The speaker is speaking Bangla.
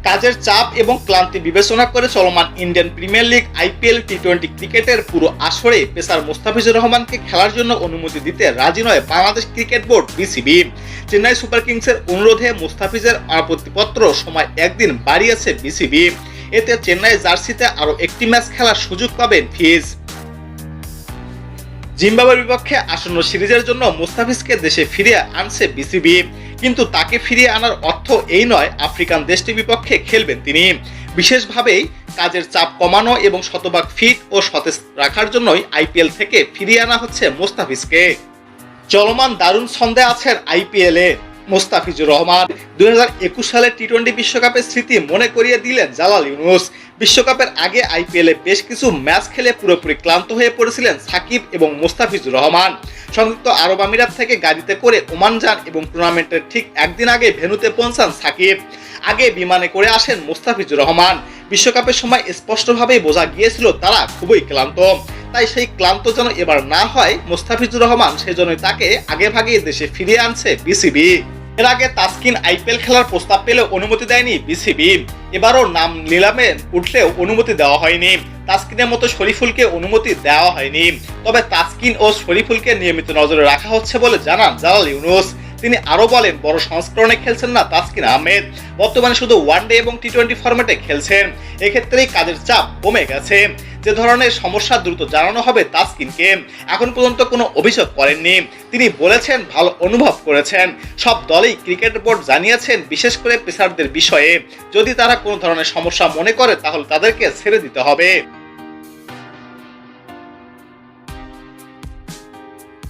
কাজের চাপ এবং ক্লান্তি বিবেচনা করে চলমান ইন্ডিয়ান প্রিমিয়ার লিগ আইপিএল টি-20 ক্রিকেটের পুরো আসরে পেসার মোস্তাফিজুর রহমানকে খেলার জন্য অনুমতি দিতে রাজি নয় Bangladesh cricket board BCB. Chennai super কিংসের অনুরোধে মোস্তাফিজের আপত্তিপত্র সময় একদিন বাড়িয়েছে বিসিবি। এতে চেন্নাই জার্সিতে আরও একটি ম্যাচ খেলার সুযোগ পাবেন ফিজ। জিম্বাবুয়ের বিপক্ষে আসন্ন সিরিজের জন্য মোস্তাফিজকে দেশে ফিরিয়ে আনছে বিসিবি, কিন্তু তাকে ফিরিয়ে আনার অর্থ এই নয় আফ্রিকান দেশটির বিপক্ষে খেলবেন তিনি। বিশেষভাবেই কাজের চাপ কমানো এবং শতভাগ ফিট ও সতেজ রাখার জন্যই আইপিএল থেকে ফিরিয়ে আনা হচ্ছে মোস্তাফিজকে। চলমান দারুণ ছন্দে আছেন আইপিএলে মোস্তাফিজুর রহমান। 2021 সালের টি-20 বিশ্বকাপের স্মৃতি মনে করিয়ে দিলেন জালাল ইউনুস। বিশ্বকাপের আগে আইপিএলে বেশ কিছু ম্যাচ খেলে পুরোপুরি ক্লান্ত হয়ে পড়েছিলেন সাকিব এবং মোস্তাফিজুর রহমান। সংযুক্ত আরব আমিরাত থেকে গাড়িতে করে ওমান যান এবং টুর্নামেন্টের ঠিক একদিন আগে ভেন্যুতে পৌঁছান সাকিব। আগে বিমানে করে আসেন মোস্তাফিজুর রহমান। বিশ্বকাপের সময় স্পষ্টভাবেই বোঝা গিয়েছিল তারা খুবই ক্লান্ত, তাই সেই ক্লান্ত যেন এবার না হয় মোস্তাফিজুর রহমান, সেজন্যই তাকে আগেভাগেই দেশে ফিরিয়ে আনছে বিসিবি। এর আগে তাসকিন আইপিএল খেলার প্রস্তাব পেলেও অনুমতি দেয়নি বিসিবি। এবারও নাম নিলামে উঠলেও অনুমতি দেওয়া হয়নি। তাসকিনের মতো শরীফুলকে অনুমতি দেওয়া হয়নি। তবে তাসকিন ও শরীফুলকে নিয়মিত নজরে রাখা হচ্ছে বলে জানান জালাল ইউনুস। তিনি আরো বলেন, বড় সংস্করণে খেলছেন না তাসকিন আহমেদ, বর্তমানে শুধু ওয়ানডে এবং টি-20 ফরম্যাটে খেলছেন। এক্ষেত্রেই কাজের চাপ কমে গেছে। যে ধরনের সমস্যা দ্রুত জানানো হবে তাসকিনকে। এখন পর্যন্ত কোনো অভিযোগ করেননি। তিনি বলেছেন ভালো অনুভব করেছেন। সব দলেই ক্রিকেট বোর্ড জানিয়েছেন, বিশেষ করে পেসারদের বিষয়ে যদি তারা কোনো ধরনের সমস্যা মনে করে তাহলে তাদেরকে ছেড়ে দিতে হবে।